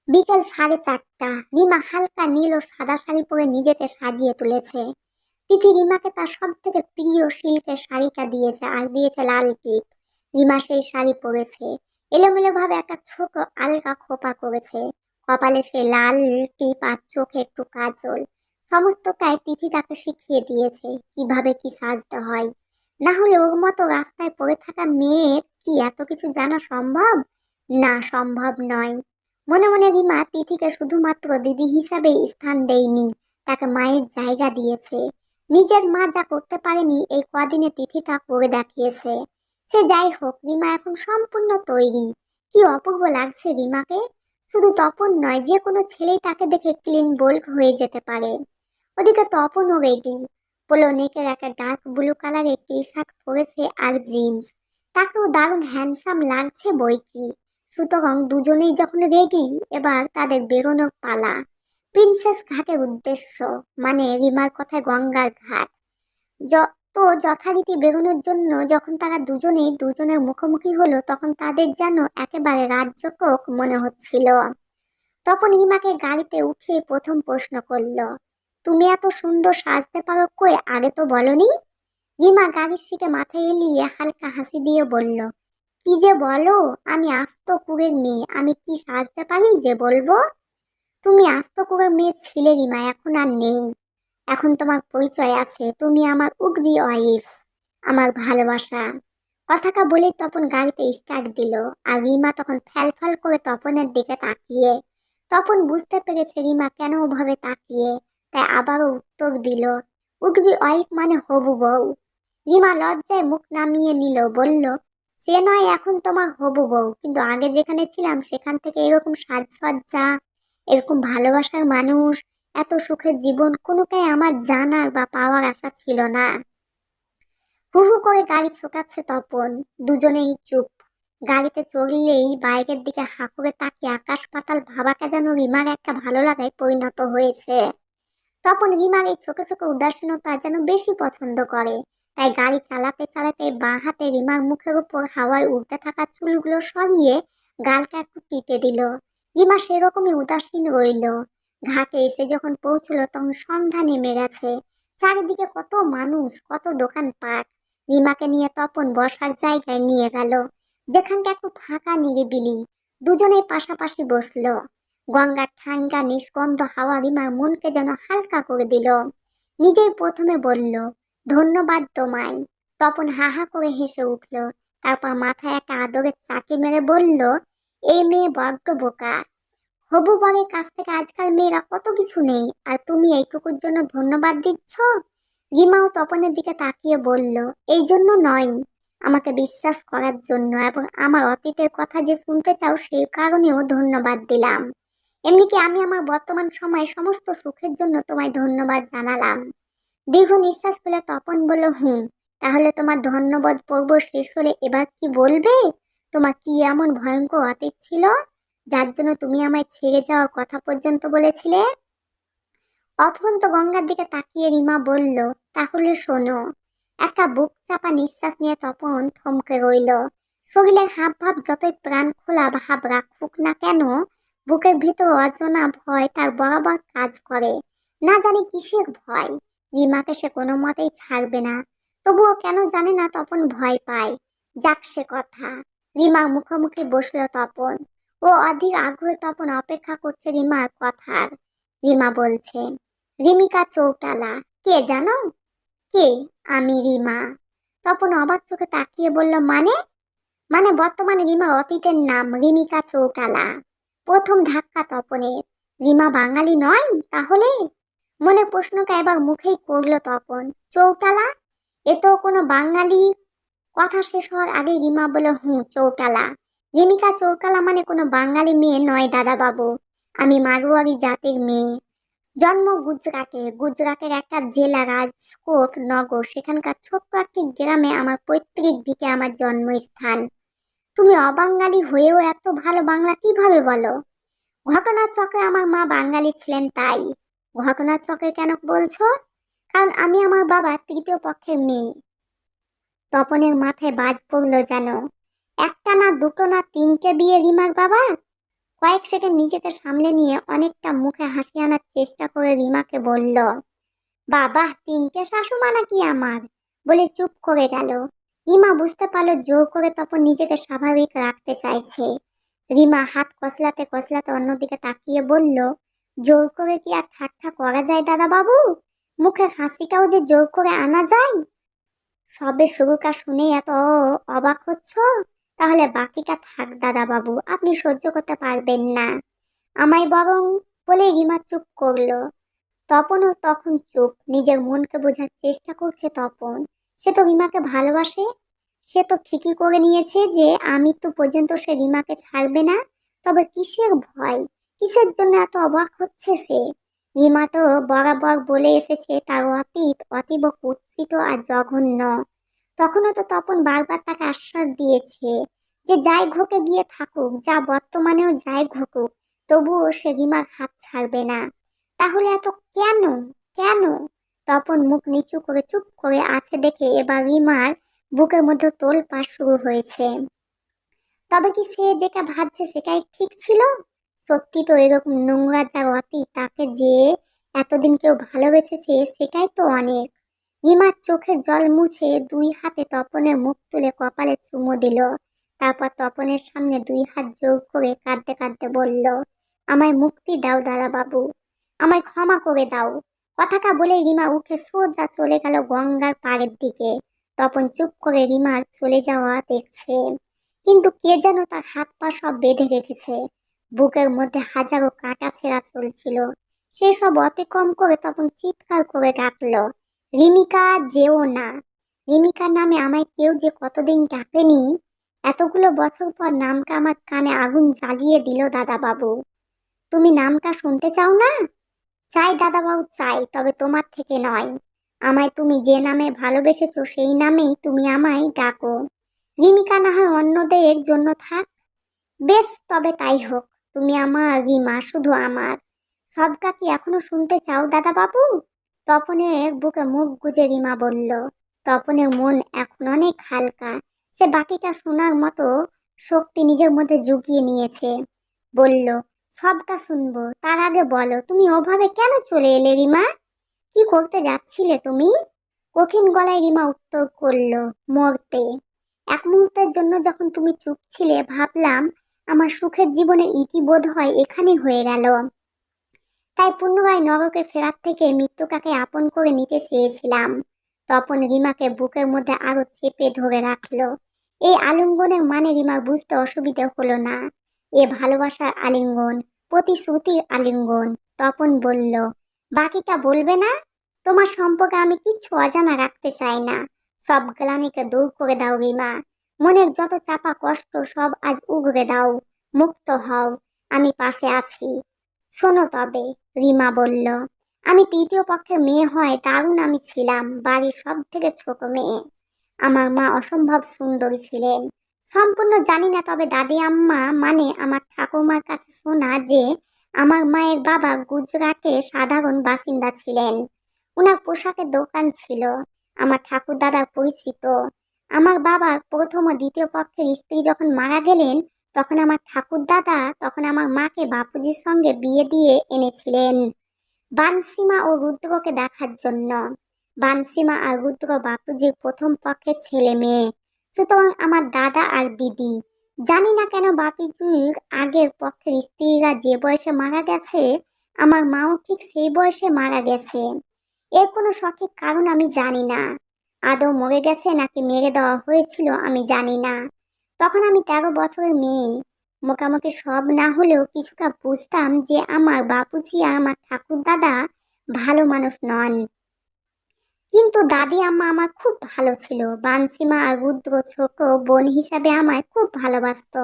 বিকেল 4:30। রিমা হালকা নীল ও সাদা শাড়ি পরে নিজেকে সাজিয়ে তুলেছে। তিথি রিমাকে তার সব থেকে প্রিয় সিল্কের শাড়িটা দিয়েছে আর দিয়েছে লাল টিপ। রিমা সেই শাড়ি পরেছে, এলোমেলো ভাবে একটা ছোট আলগা খোপা করেছে। কপালে সে লাল টিপ আর চোখে একটু কাজল। সমস্তটাই তিথি তাকে শিখিয়ে দিয়েছে কিভাবে কি সাজতে হয়। না হলে ওর মতো রাস্তায় পড়ে থাকা মেয়ের কি এত কিছু জানা সম্ভব? না, সম্ভব নয়। মনে মনে রিমা তিথিকে শুধুমাত্র দিদি হিসাবে স্থান দেয়নি, তাকে মায়ের জায়গা দিয়েছে। নিজের মা যা করতে পারেনি এই কদিনে তিথি তা করে দেখিয়েছে। সে যাই হোক, রিমা এখন সম্পূর্ণ তৈরি। কি অপূর্ব লাগছে রিমাকে। শুধু তপন নয়, যে কোনো ছেলেই তাকে দেখে ক্লিন বোল্ড হয়ে যেতে পারে। ওদিকে তপনও রেডি। পোলো নেকের একটা ডার্ক ব্লু কালারের টি শার্ট পরেছে আর জিন্স। তাকেও দারুণ হ্যান্ডসাম লাগছে বই কি। সুতরাং দুজনেই যখন রেডি, এবার তাদের বেরোনোর পালা। প্রিন্সেস ঘাটের উদ্দেশ্য, মানে রিমার কথায় গঙ্গার ঘাট। তো যথারীতি বেরোনোর জন্য যখন তারা দুজনেই দুজনের মুখোমুখি হলো, তখন তাদের যেন একেবারে রাজ্যকক মনে হচ্ছিল। তখন রিমাকে গাড়িতে উঠিয়ে প্রথম প্রশ্ন করলো, তুমি এত সুন্দর সাজতে পারো কই, আগে তো বলনি? রিমা গাড়ির সিটে মাথা এলিয়ে হালকা হাসি দিয়ে বলল, কি যে বলো, আমি আস্ত কুড়ের মেয়ে, আমি কি সাজতে পারি যে বলবো? তুমি আস্ত কুড়ের মেয়ে ছিলে রিমা, এখন আর নেই। এখন তোমার পরিচয় আছে, তুমি আমার উগবি ওয়াইফ, আমার ভালোবাসা। কথাটা বলে তপন গাড়িতে স্টার্ট দিল। আর রিমা তখন ফ্যাল করে তপনের দিকে তাকিয়ে। তপন বুঝতে পেরেছে রিমা কেন ওভাবে তাকিয়ে, তাই আবারও উত্তর দিল, উগবি ওয়াইফ মানে হবু বউ। রিমা লজ্জায় মুখ নামিয়ে নিল, বলল, সে নয় এখন তোমার হবু বউ, কিন্তু আগে যেখানে ছিলাম সেখান থেকে এরকম সাজসজ্জা, এরকম ভালোবাসার মানুষ, এত সুখের জীবন কোনোটাই আমার জানার বা পাওয়ার আশা ছিল না। হু হু করে গাড়ি ছোটাচ্ছে তপন। দুজনেই চুপ। গাড়িতে চড়লেই বাইরের দিকে হাঁ করে তাকিয়ে আকাশ পাতাল ভাবাটা যেন রিমার একটা ভালো লাগায় পরিণত হয়েছে। তপন রিমার এই ছোট ছোট উদাসীনতা যেন বেশি পছন্দ করে। তাই গাড়ি চালাতে চালাতে বাঁ হাতে রিমার মুখের উপর হাওয়ায় উড়তে থাকা চুলগুলো সরিয়ে গালটা একটু টিপে দিল। রিমা সেরকমই উদাসীন রইল। ঘাটে এসে যখন পৌঁছলো তখন সন্ধ্যা নেমে গেছে। চারিদিকে কত মানুষ, কত দোকানপাট। রিমাকে নিয়ে তপন বসার জায়গায় নিয়ে গেল, যেখানটা একটু ফাঁকা নিরিবিলি। দুজনেই পাশাপাশি বসলো। গঙ্গার ঠান্ডা নিষ্কন্ধ হাওয়া রিমার মনকে যেন হালকা করে দিল। নিজেই প্রথমে বলল, ধন্যবাদ তোমায়। তপন হা হা করে হেসে উঠল। তারপর মাথায় একটা আদরের চাকি মেরে বলল, এই মেয়ে বড্ড বোকা। হবু বরের কাছ থেকে আজকাল মেয়েরা কত কিছু নেই, আর তুমি এইটুকুর জন্য ধন্যবাদ দিচ্ছ? রিমাও তপনের দিকে তাকিয়ে বলল, এই জন্য নয়, আমাকে বিশ্বাস করার জন্য, এবং আমার অতীতের কথা যে শুনতে চাও সেই কারণেও ধন্যবাদ দিলাম। এমনিকি আমি আমার বর্তমান সময়ে সমস্ত সুখের জন্য তোমায় ধন্যবাদ জানালাম। দীর্ঘ নিঃশ্বাস ফেলে তপন বলল, হুম। তাহলে তোমার ধন্যবাদ পর্ব শেষ হলে এবার কি বলবে? তোমার কি এমন ভয়ঙ্কর অতীত ছিল, যার জন্য তুমি আমায় ছেড়ে যাওয়ার কথা পর্যন্ত বলেছিলে? অফুরন্ত গঙ্গার দিকে তাকিয়ে রিমা বলল, তাহলে শোনো। একটা বুক চাপা নিঃশ্বাস নিয়ে তপন থমকে রইল। শরীরের হাব ভাব যতই প্রাণ খোলা ভাব রাখুক না কেন, বুকের ভিতর অজানা ভয় তার বরাবর কাজ করে। না জানি কিসের ভয়। রিমাকে সে কোনো মতেই ছাড়বে না, তবুও কেন জানে না তপন ভয় পায়। যাক সে কথা। রিমার মুখোমুখি বসলো তপন। ও অধীর আগ্রহে তপন অপেক্ষা করছে রিমার কথার। রিমা বলছে, রিমিকা চৌটালা। কে জানো? কে? আমি রিমা। তপন অবাক চোখে তাকিয়ে বলল, মানে? মানে বর্তমানে রিমা অতীতের নাম রিমিকা চৌটালা। প্রথম ধাক্কা তপনের। রিমা বাঙালি নয় তাহলে? মনে প্রশ্নটা এবার মুখেই করলো তপন। চৌটালা? এ তো কোনো বাঙালি। কথা শেষ হওয়ার আগে রিমা বলল, হুঁ, চৌটালা। রিমিকা চৌটালা মানে কোনো বাঙালি মেয়ে নয় দাদা বাবু। আমি মারোয়ারি জাতির মেয়ে। জন্ম গুজরাটে। গুজরাটের একটা জেলা রাজকোট নগর, সেখানকার ছোট্ট একটি গ্রামে আমার পৈতৃক ভিটে আমার জন্মস্থান। তুমি অবাঙালি হয়েও এত ভালো বাংলা কিভাবে বলো? ঘটনার চক্রে আমার মা বাঙালি ছিলেন তাই। ঘটনার চক্রে কেন বলছো? কারণ আমি আমার বাবা তৃতীয় পক্ষের মেয়ে। তপনের মাথায় বাজ পড়লো যেন। একটা না, দুটো না, তিনটে বিয়ে রিমার বাবা। কয়েক সেকেন্ড নিজেকে সামলে নিয়ে অনেকটা মুখে হাসি আনার চেষ্টা করে রিমাকে বলল, বাবা তিনটে শাশুমা নাকি আমার, বলে চুপ করে গেল। রিমা বুঝতে পারলো জোর করে তপন নিজেকে স্বাভাবিক রাখতে চাইছে। রিমা হাত কসলাতে কসলাতে অন্যদিকে তাকিয়ে বলল, জোর করে কি আর ঠাট্টা করা যায় দাদা বাবু? মুখের হাসিটাও যে জোর করে আনা যায়? সবে শুরুটা শুনে এত অবাক হচ্ছ? তাহলে বাকিটা থাক দাদা বাবু, আপনি সহ্য করতে পারবেন না আমায় বরং, বলে রিমা চুপ করলো। তপনও তখন চুপ, নিজের মনকে বোঝার চেষ্টা করছে তপন। সে তো রিমাকে ভালোবাসে, সে তো ঠিকই করে নিয়েছে যে আমৃত্যু পর্যন্ত সে রিমাকে ছাড়বে না। তবে কিসের ভয়, কিসের জন্য এত অবাক হচ্ছে সে? রিমা তো বরাবর বলে এসেছে তার অতীত অতীব কুৎসিত আর জঘন্য। তখনও তো তপন বারবার তাকে আশ্বাস দিয়েছে যে যাই ঘটে গিয়ে থাকুক, যা বর্তমানেও যাই ঘটুক, তবুও সে রিমার হাত ছাড়বে না। তাহলে এত কেন, কেন? তপন মুখ নিচু করে চুপ করে আছে দেখে এবার রিমার বুকের মধ্যে তোলপাড় শুরু হয়েছে। তবে কি সে যেটা ভাবছে সেটাই ঠিক ছিল? সত্যি তো এরকম নোংরা যার অতীত তাকে যে এতদিন কেউ ভালোবেসেছে সেটাই তো অনেক। রিমার চোখে জল মুছে দুই হাতে তপনের মুখ তুলে কপালে চুমু দিল। তারপর তপনের সামনে দুই হাত জোর করে কাঁদতে কাঁদতে বলল, আমায় মুক্তি দাও দাদা বাবু, আমায় ক্ষমা করে দাও। কথাটা বলে রিমা উঠে সোজা চলে গেল গঙ্গার পাড়ের দিকে। তপন চুপ করে রিমার চলে যাওয়া দেখছে, কিন্তু কে যেন তার হাত পা সব বেঁধে রেখেছে। বুকের মধ্যে হাজারো কাঁটা ছেঁড়া চলছিল। সেসব অতিক্রম করে তখন চিৎকার করে ডাকলো, রিমিকা যেও না। রিমিকার নামে আমায় কেউ যে কতদিন ডাকেনি, এতগুলো বছর পর নামটা আমার কানে আগুন জ্বালিয়ে দিল দাদা বাবু। তুমি নামটা শুনতে চাও না? চাই দাদাবাবু চাই, তবে তোমার থেকে নয়। আমায় তুমি যে নামে ভালোবেসেছো সেই নামেই তুমি আমায় ডাকো। রিমিকা না হয় অন্যদের জন্য থাক, বেশ তবে তাই হোক। তুমি আমার রিমা, শুধু আমার। সবটা কি এখনো শুনতে চাও দাদা বাবু? তপনের বুকে মুখ গুজে রিমা বলল। তপনের মন এখন অনেক হালকা, সে বাকিটা শোনার মতো শক্তি নিজের মধ্যে জুগিয়ে নিয়েছে। বলল, সবটা শুনবো, তার আগে বলো তুমি ওভাবে কেন চলে এলে রিমা? কি করতে যাচ্ছিলে তুমি? কঠিন গলায় রিমা উত্তর করলো, মরতে। এক মুহূর্তের জন্য যখন তুমি চুপ ছিলে ভাবলাম আমার সুখের জীবনের ইতি বোধ হয় এখানে হয়ে গেল। তাই পুনরায় নরকে ফেরার থেকে মৃত্যুটাকে আপন করে নিতে চেয়েছিলাম। তপন রিমাকে বুকের মধ্যে আরো চেপে ধরে রাখলো। এই আলিঙ্গনের মানে রিমার বুঝতে অসুবিধে হলো না। এ ভালোবাসার আলিঙ্গন, প্রতিশ্রুতির আলিঙ্গন। তপন বলল, বাকিটা বলবে না? তোমার সম্পর্কে আমি কিচ্ছু অজানা রাখতে চাই না। সব গ্লানিকে দূর করে দাও রিমা। মনের যত চাপা কষ্ট সব আজ উগরে দাও, মুক্ত হও। আমি পাশে আছি। শোনো তবে, রিমা বলল, আমি তৃতীয় পক্ষের মেয়ে হয় দারুণ আমি ছিলাম, বাড়ির সব থেকে ছোট মেয়ে। আমার মা অসম্ভব সুন্দরী ছিলেন। সম্পূর্ণ জানি না, তবে দাদি আম্মা মানে আমার ঠাকুমার কাছে শোনা যে আমার মায়ের বাবা গুজরাটে সাধারণ বাসিন্দা ছিলেন। ওনার পোশাকের দোকান ছিল। আমার ঠাকুর দাদার পরিচিত। আমার বাবার প্রথম ও দ্বিতীয় পক্ষের স্ত্রী যখন মারা গেলেন, তখন আমার ঠাকুর দাদা তখন আমার মাকে বাপুজির সঙ্গে বিয়ে দিয়ে এনেছিলেন বানসীমা ও রুদ্রকে দেখার জন্য। বানসীমা আর রুদ্র বাপুজির প্রথম পক্ষের ছেলে মেয়ে। সুতরাং আমার দাদা আর দিদি। জানি না কেন বাপুজির আগের পক্ষের স্ত্রীরা যে বয়সে মারা গেছে, আমার মাও ঠিক সেই বয়সে মারা গেছে। এর কোনো সঠিক কারণ আমি জানি না। আদৌ মরে গেছে নাকি মেরে দেওয়া হয়েছিল আমি জানি না। তখন আমি 13 বছরের মেয়ে। মোটামুটি সব না হলেও কিছুটা বুঝতাম যে আমার বাপুজি আর আমার ঠাকুর দাদা ভালো মানুষ নন। কিন্তু দাদি আম্মা আমার খুব ভালো ছিল। বানসিমা আর রুদ্র ছোট বোন হিসাবে আমায় খুব ভালোবাসতো।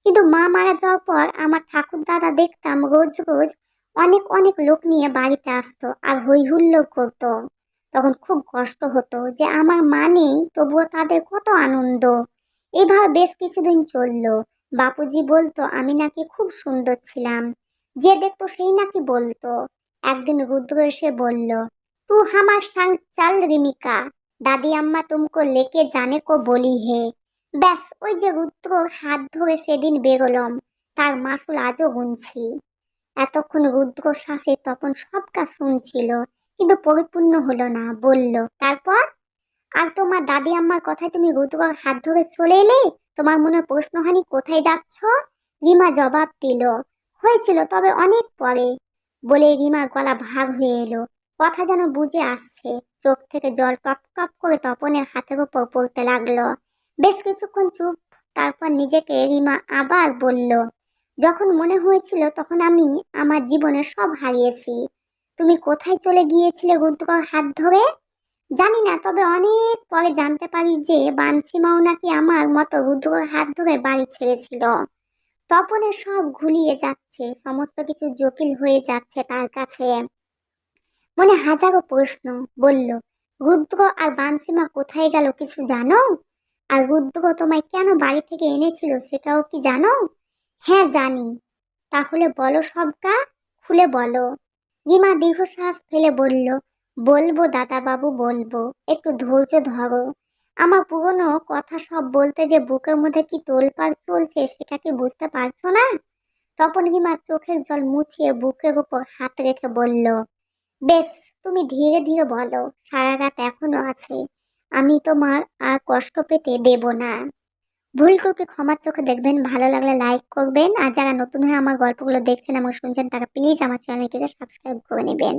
কিন্তু মা মারা যাওয়ার পর আমার ঠাকুর দাদা দেখতাম রোজ রোজ অনেক অনেক লোক নিয়ে বাড়িতে আসতো আর হই হুল্লোড় করতো। তখন খুব কষ্ট হতো যে আমার মা নেই, তবুও তাদের কত আনন্দ। এভাবে বেশ কিছুদিন চললো। বাপুজি বলতো আমি নাকি খুব সুন্দর ছিলাম। যে দেখতো সেই নাকি বলতো। একদিন রুদ্র এসে বলল, तू हमार संग चल रिमिका, दादी अम्मा तुमको लेके जाने को बोली है। ব্যাস ওই যে রুদ্রর হাত ধরে সেদিন বেরোলাম। তার মাসুল আজও গুনছি। এতক্ষণ রুদ্রশ্বাসে তপন সব কাজ শুনছিল, কিন্তু পরিপূর্ণ হলো না। বলল, তারপর? আর তোমার দাদি আম্মার কথায় তুমি রুদ্রর হাত ধরে চলে এলে? তোমার মনে প্রশ্ন হয়নি কোথায় যাচ্ছ? রিমা জবাব দিল, হয়েছিল, তবে অনেক পরে। বলে রিমার গলা ভার হয়ে এলো, কথা যেন বুঝে আসছে। চোখ থেকে জল টপ টপ করে তপনের হাতের উপর পড়তে লাগলো। বেশ কিছুক্ষণ চুপ, তারপর নিজেকে রিমা আবার বলল, যখন মনে হয়েছিল তখন আমি আমার জীবনে সব হারিয়েছি। তুমি কোথায় চলে গিয়েছিলে রুদ্রর হাত ধরে? জানি না, তবে অনেক পরে জানতে পারি যে বানসিমাও নাকি আমার মতো রুদ্রর হাত ধরে বাড়ি ছেড়েছিল। তপনের সব ঘুলিয়ে যাচ্ছে, সমস্ত কিছু জটিল হয়ে যাচ্ছে তার কাছে। মনে হাজারো প্রশ্ন। বলল, রুদ্র আর বানসিমা কোথায় গেল কিছু জানো? আর রুদ্র তোমায় কেন বাড়ি থেকে এনেছিল সেটাও কি জানো? হ্যাঁ জানি। তাহলে বলো সবটা, খুলে বলো। রিমা দীর্ঘশ্বাস ফেলে বলল, বলবো দাদা বাবু, বলবো, একটু ধৈর্য ধরো। আমার পুরনো কথা সব বলতে যে বুকের মধ্যে কি তোলপাড় চলছে সেটা কি বুঝতে পারছো না? তপন রিমার চোখের জল মুছিয়ে বুকের উপর হাত রেখে বলল, বেশ, তুমি ধীরে ধীরে বলো, সারা রাত এখনো আছে, আমি তোমার আর কষ্ট পেতে দেব না। ভুল করতে ক্ষমার চোখে দেখবেন। ভালো লাগলে লাইক করবেন, আর যারা নতুন হয়ে আমার গল্পগুলো দেখছেন এবং শুনছেন তারা প্লিজ আমার চ্যানেলটিকে সাবস্ক্রাইব করে নেবেন।